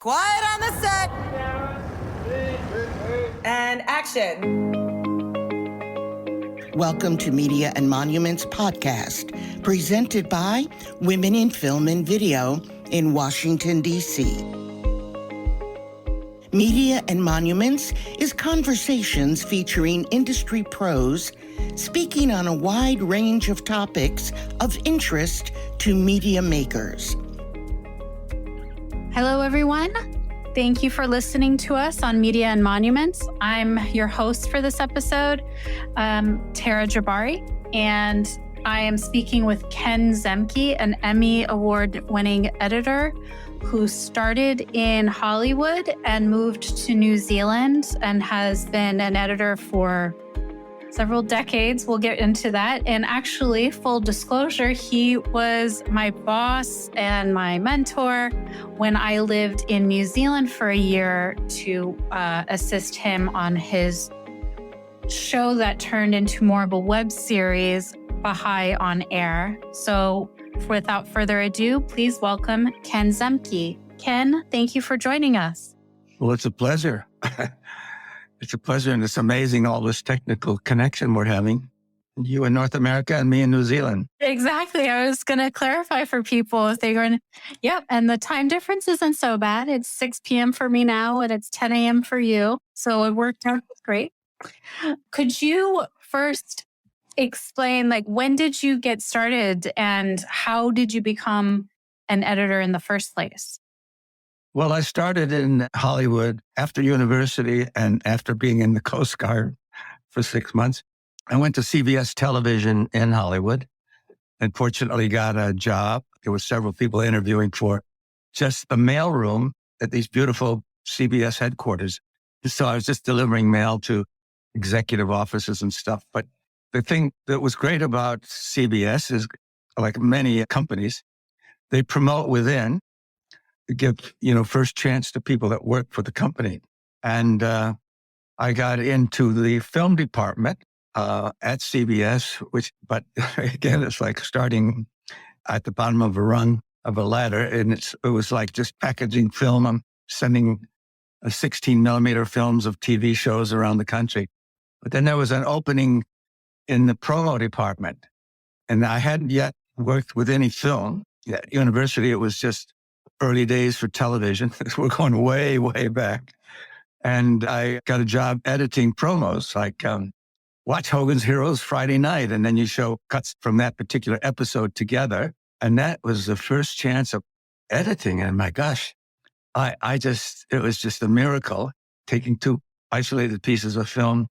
Quiet on the set. And action. Welcome to Media and Monuments podcast, presented by Women in Film and Video in Washington, D.C. Media and Monuments is conversations featuring industry pros speaking on a wide range of topics of interest to media makers. Hello, everyone. Thank you for listening to us on Media and Monuments. I'm your host for this episode, Tara Jabbari, and I am speaking with Ken Zemke, an Emmy-award winning editor who started in Hollywood and moved to New Zealand and has been an editor for several decades. We'll get into that. And actually, full disclosure, he was my boss and my mentor when I lived in New Zealand for a year to assist him on his show that turned into more of a web series, Baha'i on Air. So without further ado, please welcome Ken Zemke. Ken, thank you for joining us. Well, it's a pleasure. It's a pleasure, and it's amazing all this technical connection we're having. You in North America and me in New Zealand. Exactly. I was going to clarify for people if they're going, yep. And the time difference isn't so bad. It's 6 p.m. for me now, and it's 10 a.m. for you. So it worked out great. Could you first explain, when did you get started and how did you become an editor in the first place? Well, I started in Hollywood after university and after being in the Coast Guard for 6 months. I went to CBS television in Hollywood and fortunately got a job. There were several people interviewing for just a mailroom at these beautiful CBS headquarters. So I was just delivering mail to executive offices and stuff. But the thing that was great about CBS is, like many companies, they promote within, give, first chance to people that work for the company. And I got into the film department at CBS, but again, it's like starting at the bottom of a rung of a ladder. And it was like just packaging film. I'm sending 16 millimeter films of TV shows around the country. But then there was an opening in the promo department. And I hadn't yet worked with any film. At university, it was just early days for television. We're going way, way back. And I got a job editing promos, like watch Hogan's Heroes Friday night. And then you show cuts from that particular episode together. And that was the first chance of editing. And my gosh, it was just a miracle, taking two isolated pieces of film,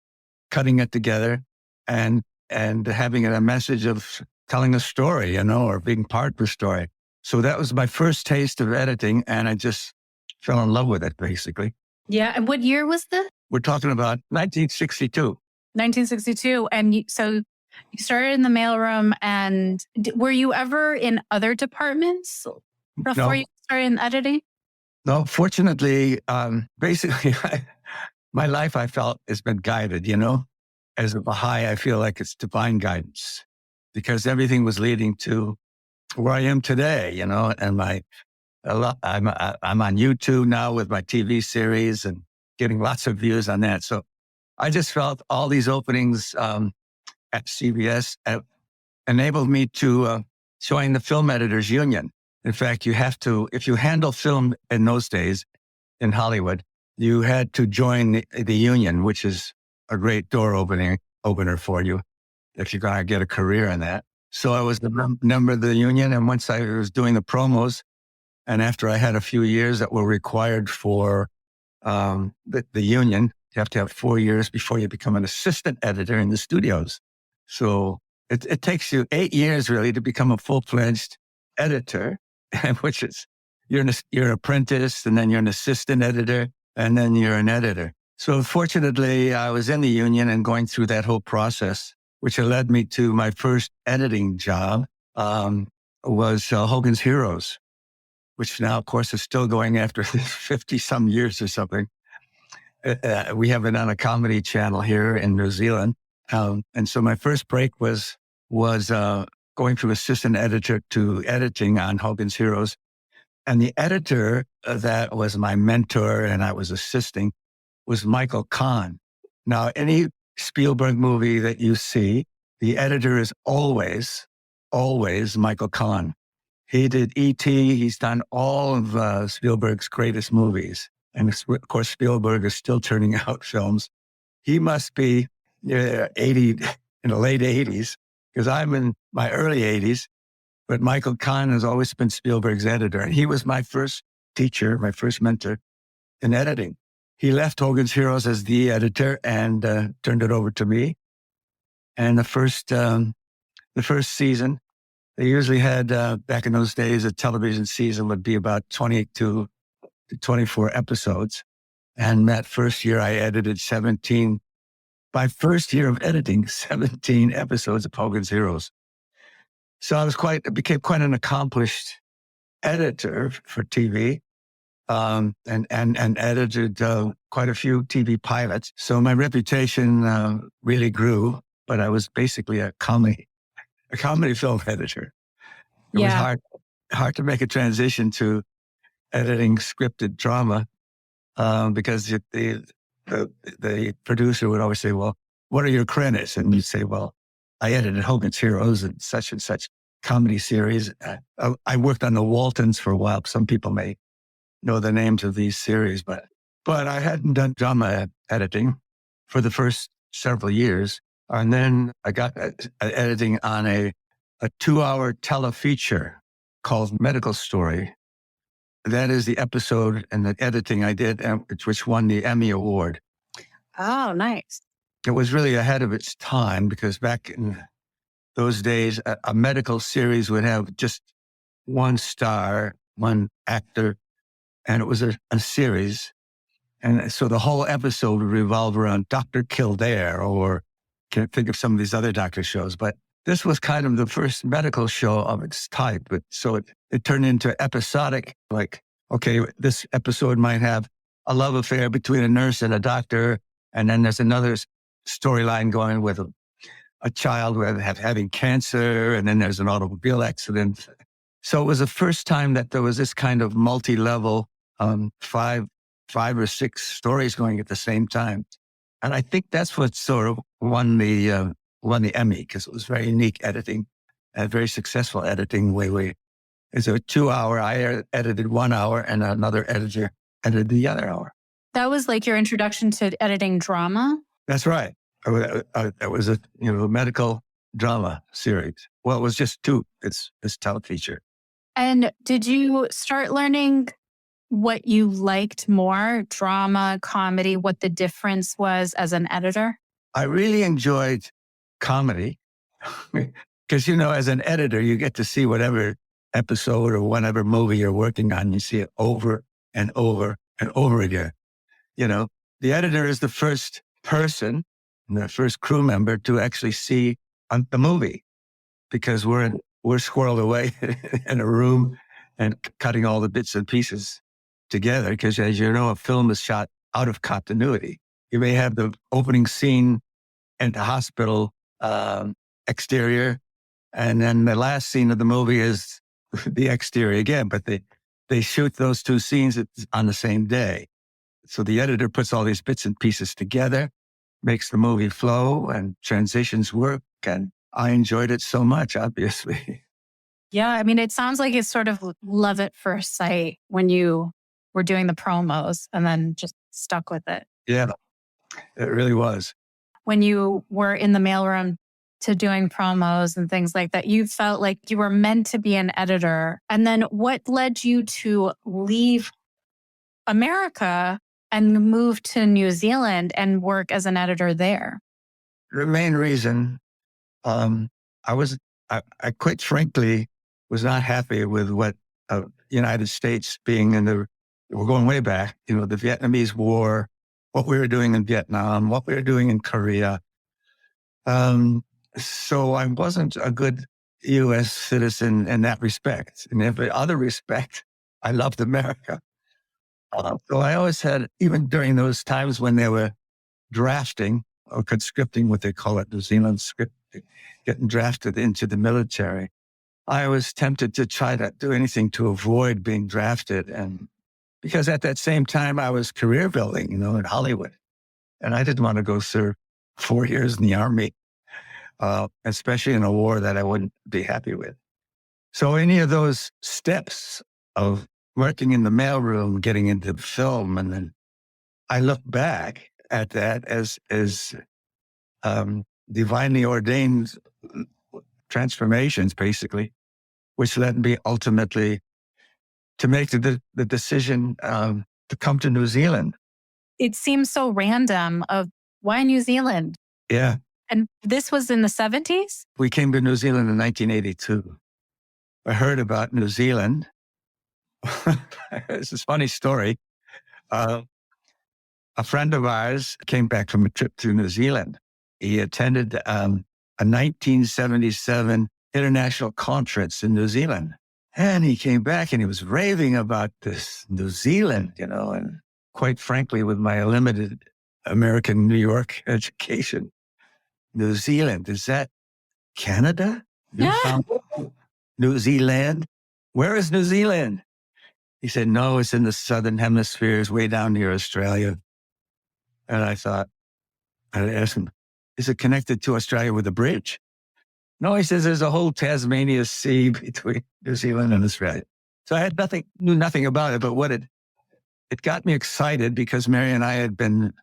cutting it together and having it a message of telling a story, or being part of the story. So that was my first taste of editing, and I just fell in love with it, basically. Yeah. And what year was this? We're talking about 1962. 1962. And so you started in the mailroom, and were you ever in other departments before you started in editing? No, fortunately, basically, my life, I felt, has been guided, As a Baha'i, I feel like it's divine guidance because everything was leading to where I am today, and I'm on YouTube now with my TV series and getting lots of views on that. So I just felt all these openings at CBS enabled me to join the Film Editors Union. In fact, you have to, if you handle film in those days in Hollywood, you had to join the union, which is a great door opener for you if you're going to get a career in that. So I was the member of the union. And once I was doing the promos, and after I had a few years that were required for the union, you have to have 4 years before you become an assistant editor in the studios. So it takes you 8 years really to become a full-fledged editor, which is you're an apprentice, and then you're an assistant editor, and then you're an editor. So fortunately, I was in the union and going through that whole process, which led me to my first editing job, was Hogan's Heroes, which now, of course, is still going after 50-some years or something. We have it on a comedy channel here in New Zealand. And so my first break was going from assistant editor to editing on Hogan's Heroes. And the editor that was my mentor and I was assisting was Michael Kahn. Now, any Spielberg movie that you see, the editor is always Michael Kahn. He did E.T., he's done all of Spielberg's greatest movies. And of course, Spielberg is still turning out films. He must be 80, in the late 80s, because I'm in my early 80s. But Michael Kahn has always been Spielberg's editor. And he was my first teacher, my first mentor in editing. He left Hogan's Heroes as the editor and turned it over to me. And the first season, they usually had, back in those days, a television season would be about 22 to 24 episodes. And that first year I edited 17, my first year of editing, 17 episodes of Hogan's Heroes. So I became quite an accomplished editor for TV, and edited quite a few TV pilots. So my reputation really grew, but I was basically a comedy film editor. It was hard to make a transition to editing scripted drama, because the producer would always say, well, what are your credits? And you'd say, well, I edited Hogan's Heroes and such comedy series. I worked on the Waltons for a while. Some people may know the names of these series, but I hadn't done drama editing for the first several years. And then I got editing on a 2-hour telefeature called Medical Story. That is the episode and the editing I did, which won the Emmy-award. Oh, nice. It was really ahead of its time, because back in those days, a medical series would have just one star, one actor, and it was a series. And so the whole episode would revolve around Dr. Kildare, or can't think of some of these other doctor shows, but this was kind of the first medical show of its type. But so it turned into episodic, like, okay, this episode might have a love affair between a nurse and a doctor. And then there's another storyline going with a child having cancer. And then there's an automobile accident. So it was the first time that there was this kind of multi-level, 5 or 6 stories going at the same time. And I think that's what sort of won the Emmy, because it was very unique editing, very successful editing. It's a 2-hour. I edited 1 hour, and another editor edited the other hour. That was like your introduction to editing drama? That's right. It was a medical drama series. Well, it was just 2. It's telefeature. And did you start learning what you liked more, drama, comedy, what the difference was as an editor? I really enjoyed comedy because, as an editor, you get to see whatever episode or whatever movie you're working on. You see it over and over and over again. The editor is the first person, the first crew member to actually see the movie, because we're squirreled away in a room and cutting all the bits and pieces together. Because as you know, a film is shot out of continuity. You may have the opening scene in the hospital exterior, and then the last scene of the movie is the exterior again, but they shoot those 2 scenes on the same day. So the editor puts all these bits and pieces together, makes the movie flow, and transitions work. And I enjoyed it so much, obviously. Yeah, I mean, it sounds like it's sort of love at first sight when you were doing the promos and then just stuck with it. Yeah, it really was. When you were in the mailroom to doing promos and things like that, you felt like you were meant to be an editor. And then what led you to leave America and move to New Zealand and work as an editor there? The main reason, I quite frankly was not happy with what United States being we're going way back, the Vietnamese War, what we were doing in Vietnam, what we were doing in Korea. So I wasn't a good U.S. citizen in that respect. In every other respect, I loved America. So I always had, even during those times when they were drafting or conscripting, what they call it, New Zealand script, getting drafted into the military, I was tempted to try to do anything to avoid being drafted. And because at that same time, I was career building, in Hollywood. And I didn't want to go serve 4 years in the Army, especially in a war that I wouldn't be happy with. So any of those steps of working in the mailroom, getting into film, and then I look back at that as divinely ordained transformations, basically, which led me ultimately to make the decision to come to New Zealand. It seems so random of why New Zealand? Yeah. And this was in the 70s? We came to New Zealand in 1982. I heard about New Zealand. It's a funny story. A friend of ours came back from a trip to New Zealand. He attended a 1977 international conference in New Zealand. And he came back and he was raving about this New Zealand, and quite frankly, with my limited American New York education, New Zealand, is that Canada? Yeah. New Zealand? Where is New Zealand? He said, no, it's in the southern hemisphere, it's way down near Australia. And I asked him, is it connected to Australia with a bridge? No, he says there's a whole Tasmania Sea between New Zealand and Australia. So I knew nothing about it, but it got me excited because Mary and I had been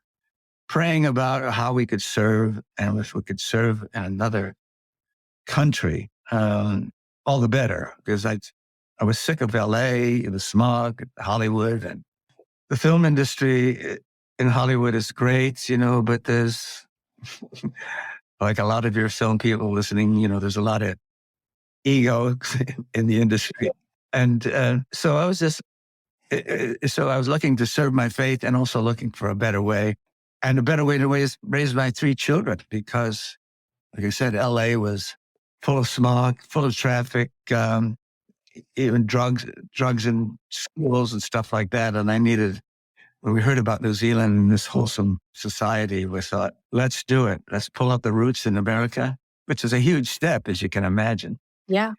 praying about how we could serve, and if we could serve in another country, all the better, because I was sick of LA, the smog, Hollywood, and the film industry in Hollywood is great, but there's like a lot of your film people listening, there's a lot of ego in the industry. And so I was looking to serve my faith and also looking for a better way. And a better way to raise my 3 children, because, like I said, LA was full of smog, full of traffic, even drugs in schools and stuff like that. And when we heard about New Zealand and this wholesome society, we thought, let's do it. Let's pull up the roots in America, which is a huge step, as you can imagine. Yeah.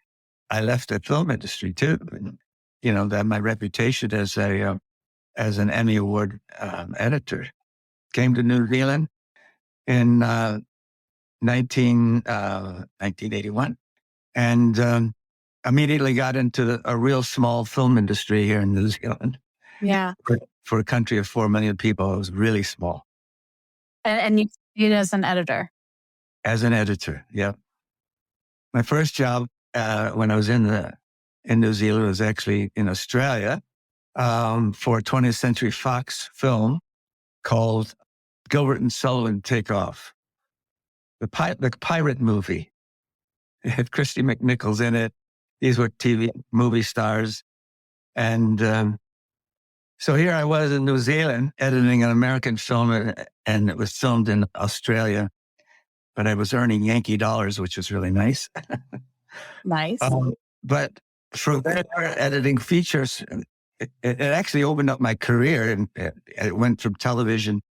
I left the film industry too. And, that my reputation as an Emmy-award editor came to New Zealand in 1981, and immediately got into a real small film industry here in New Zealand. Yeah. For a country of 4 million people, it was really small. And you did as an editor? As an editor, yeah. My first job when I was in New Zealand was actually in Australia for a 20th Century Fox film called Gilbert and Sullivan Take Off. The pirate movie. It had Christy McNichols in it. These were TV movie stars. And so here I was in New Zealand editing an American film, and it was filmed in Australia. But I was earning Yankee dollars, which was really nice. Nice. But from there, editing features, it actually opened up my career. And it went from television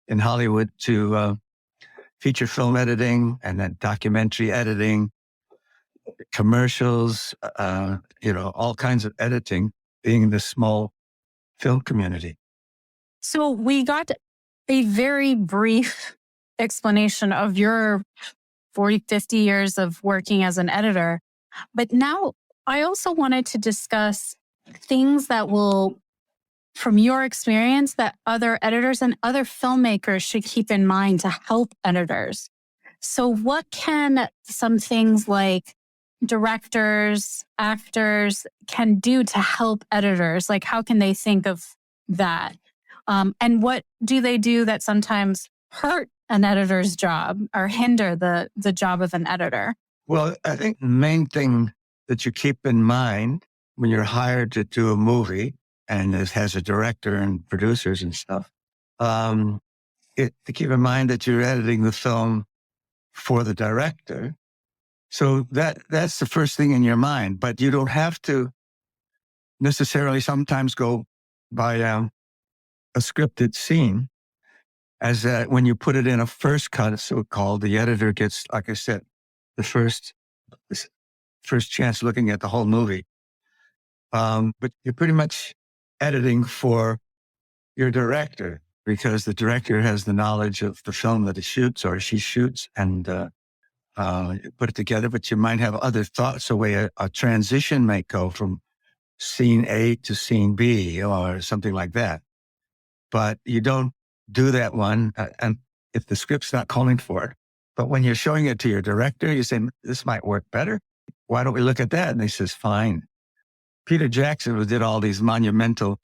in Hollywood to feature film editing, and then documentary editing, commercials, all kinds of editing, being in this small film community. So we got a very brief explanation of your 40, 50 years of working as an editor. But now I also wanted to discuss things that will, from your experience, that other editors and other filmmakers should keep in mind to help editors. So what can some things like directors, actors can do to help editors? Like, how can they think of that? And what do they do that sometimes hurt an editor's job or hinder the job of an editor? Well, I think the main thing that you keep in mind when you're hired to do a movie, and it has a director and producers and stuff, to keep in mind that you're editing the film for the director. So that's the first thing in your mind, but you don't have to necessarily sometimes go by a scripted scene, as when you put it in a first cut, so called, the editor gets, like I said, the first first chance looking at the whole movie. But you're pretty much editing for your director, because the director has the knowledge of the film that he shoots or she shoots, and put it together. But you might have other thoughts, the way a transition might go from scene A to scene B or something like that. But you don't do that one, and if the script's not calling for it. But when you're showing it to your director, you say, this might work better. Why don't we look at that? And he says, fine. Peter Jackson, who did all these monumental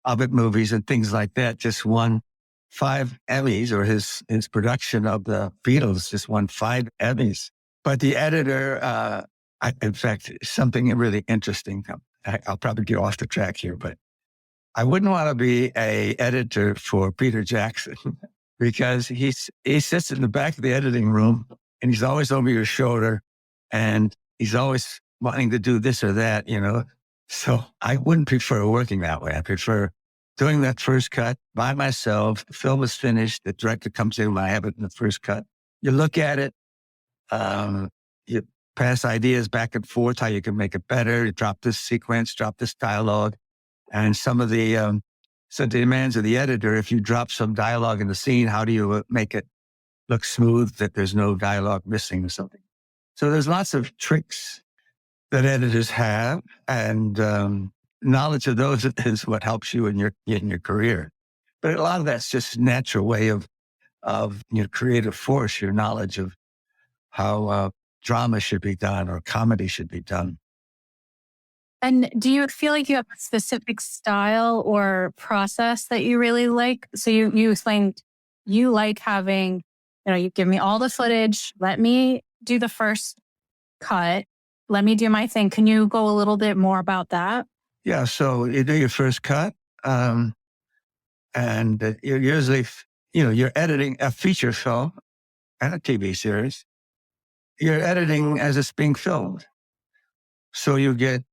Hobbit movies and things like that, just won 5 Emmys, or his production of the Beatles just won 5 Emmys. But the editor, in fact, something really interesting. I'll probably get off the track here, but I wouldn't want to be a editor for Peter Jackson because he sits in the back of the editing room and he's always over your shoulder and he's always wanting to do this or that, So I wouldn't prefer working that way. I prefer doing that first cut by myself. The film is finished. The director comes in when I have it in the first cut. You look at it. You pass ideas back and forth, how you can make it better. You drop this sequence, drop this dialogue. And some of the demands of the editor, if you drop some dialogue in the scene, how do you make it look smooth, that there's no dialogue missing or something? So there's lots of tricks that editors have, and knowledge of those is what helps you in your career. But a lot of that's just natural way of your creative force, your knowledge of how drama should be done or comedy should be done. And do you feel like you have a specific style or process that you really like? So you explained you like having, you give me all the footage, let me do the first cut, let me do my thing. Can you go a little bit more about that? Yeah, so you do your first cut, and you're usually, you're editing a feature film and a TV series. You're editing as it's being filmed. So you get,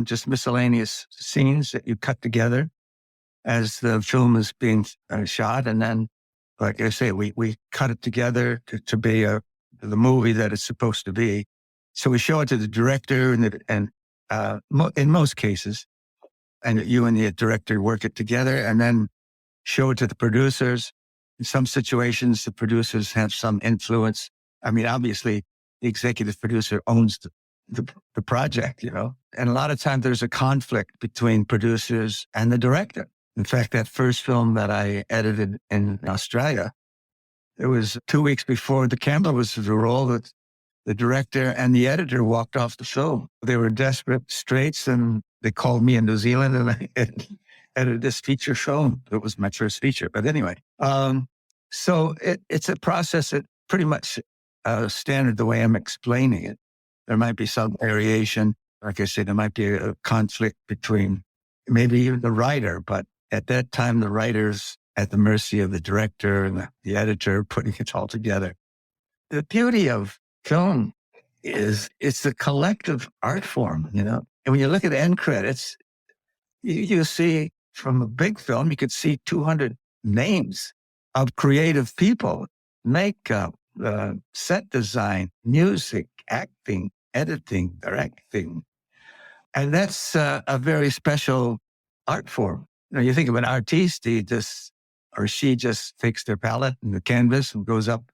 just miscellaneous scenes that you cut together as the film is being shot. And then, like I say, we cut it together to be the movie that it's supposed to be. So we show it to the director and in most cases, and you and the director work it together and then show it to the producers. In some situations, the producers have some influence. I mean, obviously, the executive producer owns the project, and a lot of times there's a conflict between producers and the director. In fact, that first film that I edited in Australia, it was 2 weeks before the camera was to roll that the director and the editor walked off the film. They were desperate straits, and they called me in New Zealand, and I edited this feature film. It was my first feature. But anyway, so it's a process that pretty much standard the way I'm explaining it. There might be some variation. Like I said, there might be a conflict between maybe even the writer, but at that time, the writer's at the mercy of the director and the editor putting it all together. The beauty of film is it's a collective art form, And when you look at the end credits, you see from a big film, you could see 200 names of creative people, makeup, set design, music, acting, editing, directing. And that's a very special art form. You think of an artiste, he just takes their palette and the canvas and goes up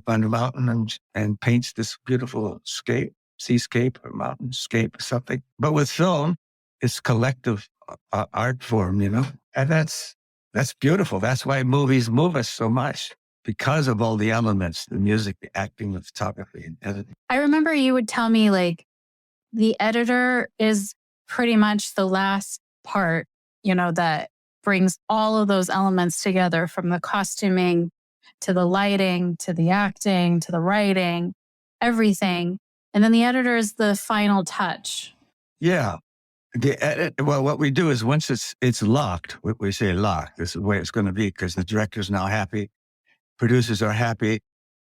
on the mountain and paints this beautiful seascape or mountainscape or something. But with film, it's collective art form, and that's beautiful. That's why movies move us so much, because of all the elements, the music, the acting, the photography, and editing. I remember you would tell me the editor is pretty much the last part, that brings all of those elements together, from the costuming to the lighting, to the acting, to the writing, everything. And then the editor is the final touch. Yeah. Well, what we do is once it's locked, we say locked. This is the way it's going to be, because the director's now happy. Producers are happy.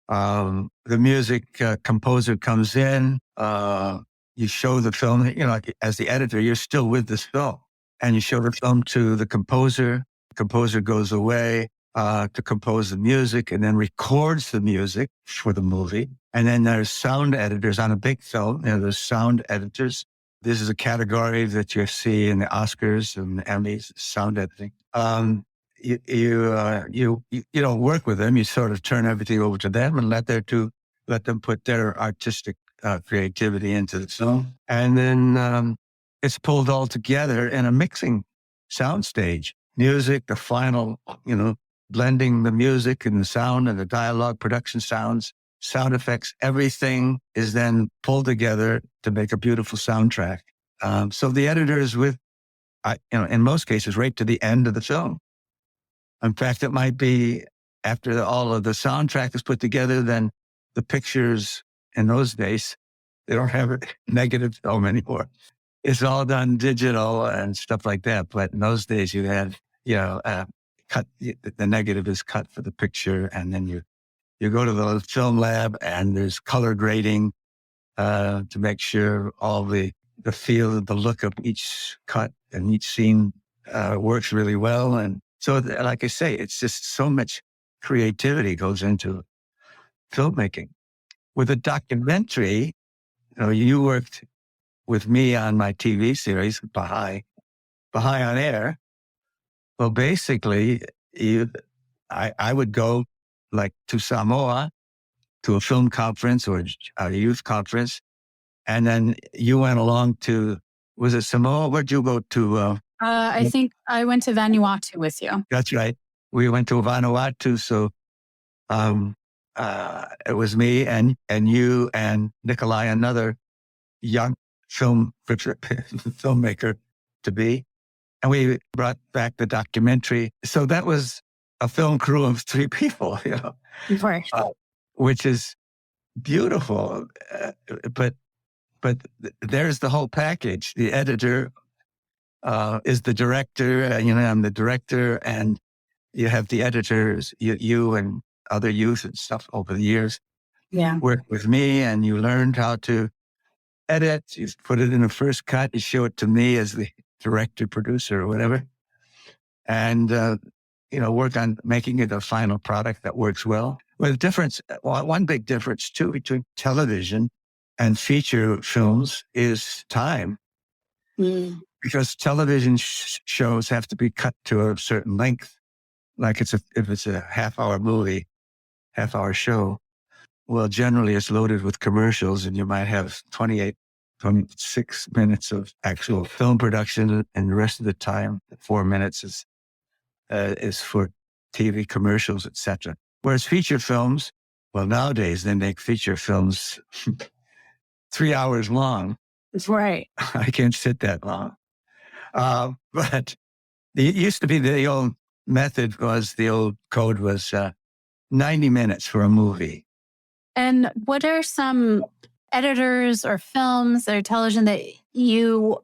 The music composer comes in. You show the film, as the editor, you're still with this film. And you show the film to the composer. The composer goes away. to compose the music and then records the music for the movie. And then there's sound editors on a big film. There's sound editors. This is a category that you see in the Oscars and the Emmys, sound editing. You don't work with them. You sort of turn everything over to them and let them put their artistic creativity into the film. And then it's pulled all together in a mixing soundstage. Music, the final, blending the music and the sound and the dialogue, production sounds, sound effects, everything is then pulled together to make a beautiful soundtrack. So the editor is in most cases, right to the end of the film. In fact, it might be after all of the soundtrack is put together, then the pictures in those days, they don't have a negative film anymore. It's all done digital and stuff like that. But in those days, you had, cut, the negative is cut for the picture. And then you go to the film lab and there's color grading to make sure all the feel, the look of each cut and each scene works really well. And so, like I say, it's just so much creativity goes into filmmaking. With a documentary, you worked with me on my TV series, Baha'i on Air. Well, basically, I would go like to Samoa, to a film conference or a youth conference. And then you went along to, was it Samoa? Where'd you go to? I think I went to Vanuatu with you. That's right. We went to Vanuatu. So it was me and you and Nikolai, another young filmmaker to be. And we brought back the documentary. So that was a film crew of 3 people, Right. Which is beautiful. But there's the whole package. The editor is the director. I'm the director, and you have the editors, you and other youth and stuff over the years. Yeah. Work with me, and you learned how to edit. You put it in a first cut. You show it to me as the director, producer, or whatever, and work on making it a final product that works well. Well, one big difference too between television and feature films is time, because television shows have to be cut to a certain length. Like if it's a half-hour movie, half-hour show, well, generally it's loaded with commercials, and you might have 26 minutes of actual film production, and the rest of the time, 4 minutes is for TV commercials, etc. Whereas feature films, well, nowadays they make feature films 3 hours long. That's right. I can't sit that long. But it used to be the old method was, the old code was 90 minutes for a movie. And what are some editors or films or television that you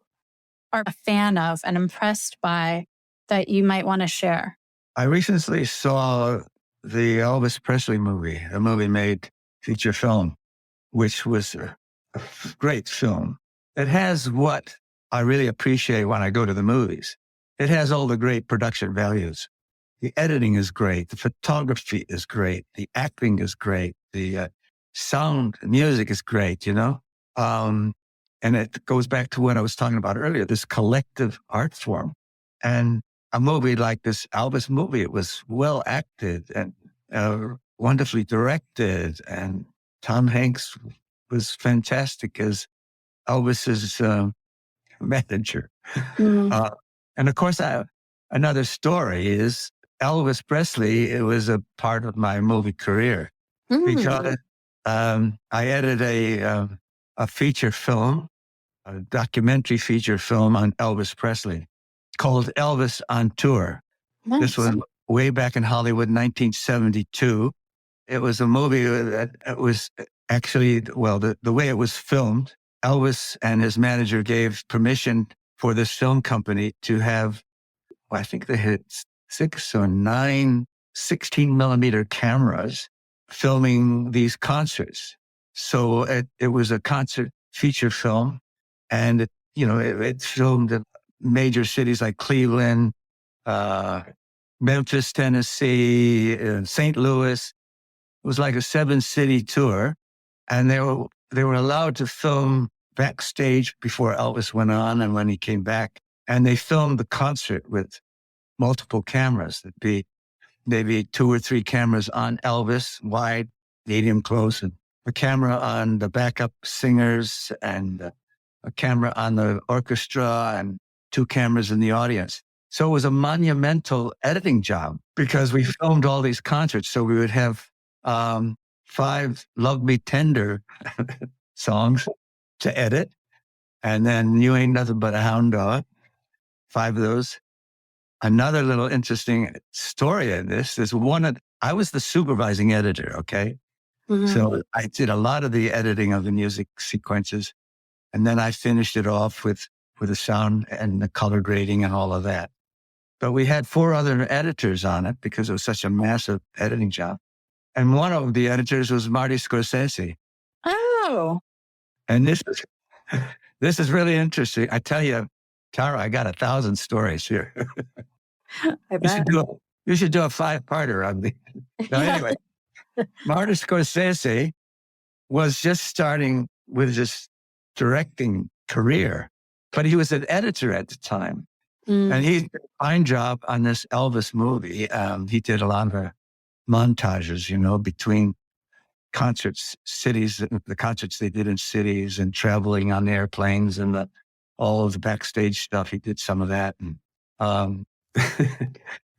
are a fan of and impressed by that you might want to share? I recently saw the Elvis Presley movie, a movie made feature film, which was a great film. It has what I really appreciate when I go to the movies. It has all the great production values. The editing is great. The photography is great. The acting is great. The sound, music is great, and it goes back to what I was talking about earlier, this collective art form. And a movie like this Elvis movie, it was well acted and wonderfully directed. And Tom Hanks was fantastic as Elvis's manager. And of course, another story is Elvis Presley. It was a part of my movie career because I edited a feature film, a documentary feature film on Elvis Presley called Elvis on Tour. Nice. This was way back in Hollywood, 1972. It was a movie that was actually, well, the way it was filmed, Elvis and his manager gave permission for this film company to have, I think they had 6 or 9 16 millimeter cameras filming these concerts. So it was a concert feature film, and it filmed in major cities like Cleveland, Memphis, Tennessee, St. Louis. It was like a 7-city tour. And they were allowed to film backstage before Elvis went on and when he came back. And they filmed the concert with multiple cameras. There'd be maybe 2 or 3 cameras on Elvis, wide, medium, close, and a camera on the backup singers and a camera on the orchestra and 2 cameras in the audience. So it was a monumental editing job because we filmed all these concerts. So we would have 5 Love Me Tender songs to edit. And then You Ain't Nothing But a Hound Dog, 5 of those. Another little interesting story in this is I was the supervising editor, okay? Mm-hmm. So I did a lot of the editing of the music sequences. And then I finished it off with the sound and the color grading and all of that. But we had 4 other editors on it because it was such a massive editing job. And one of the editors was Martin Scorsese. Oh. And this is really interesting. I tell you, Tara, I got 1,000 stories here. I bet. You should do a 5-parter on me. No, anyway, Martin Scorsese was just starting with his directing career, but he was an editor at the time. And he did a fine job on this Elvis movie. He did a lot of montages, between concerts, cities, the concerts they did in cities and traveling on airplanes and all of the backstage stuff. He did some of that. And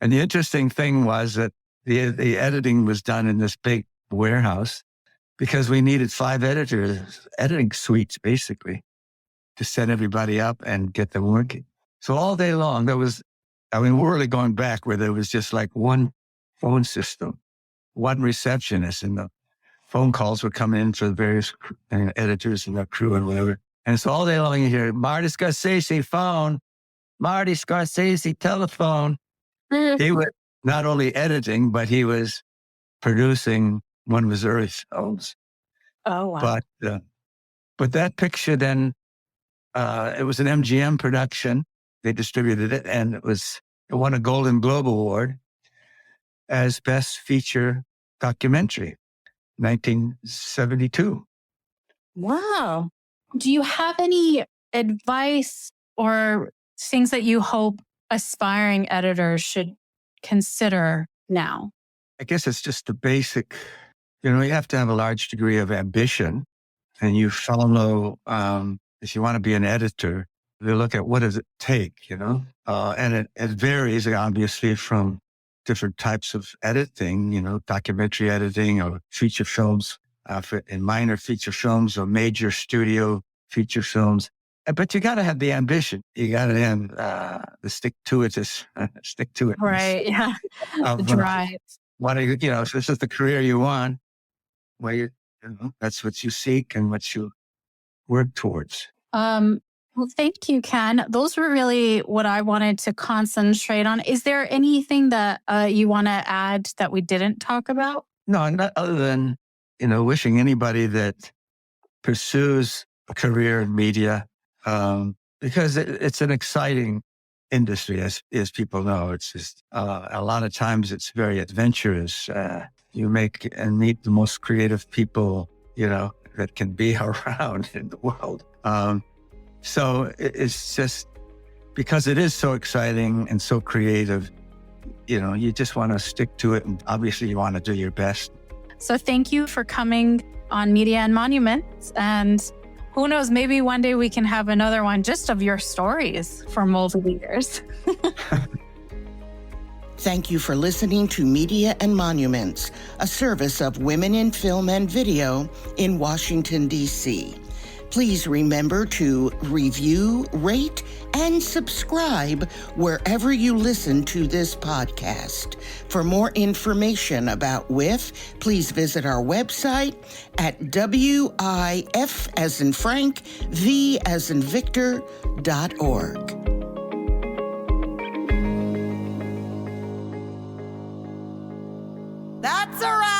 and the interesting thing was that the editing was done in this big warehouse because we needed 5 editing suites, basically, to set everybody up and get them working. So all day long, we're really going back where there was just like one phone system, one receptionist, and the phone calls were coming in for the various editors and their crew and whatever. And so all day long you hear, Marty Scorsese phone, Marty Scorsese telephone. He was not only editing, but he was producing one of his early films. Oh, wow. But that picture then, it was an MGM production. They distributed it, and it won a Golden Globe Award as Best Feature Documentary, 1972. Wow. Do you have any advice or things that you hope aspiring editors should consider now? I guess it's just the basic, you have to have a large degree of ambition, and you follow, if you want to be an editor, you look at what does it take, and it varies obviously from different types of editing, documentary editing or feature films, in minor feature films or major studio feature films. But you got to have the ambition. You got to have the stick to it. Right. Yeah. The drive. If this is the career you want, well, that's what you seek and what you work towards. Well, thank you, Ken. Those were really what I wanted to concentrate on. Is there anything that you want to add that we didn't talk about? No, not other than, wishing anybody that pursues a career in media, because it's an exciting industry, as people know. It's just a lot of times it's very adventurous. You make and meet the most creative people, that can be around in the world. So it's just because it is so exciting and so creative, you just want to stick to it. And obviously you want to do your best. So thank you for coming on Media and Monuments. And who knows, maybe one day we can have another one just of your stories for multiple years. Thank you for listening to Media and Monuments, a service of Women in Film and Video in Washington, D.C. Please remember to review, rate, and subscribe wherever you listen to this podcast. For more information about WIF, please visit our website at WIF as in Frank, V as in Victor.org. That's a wrap.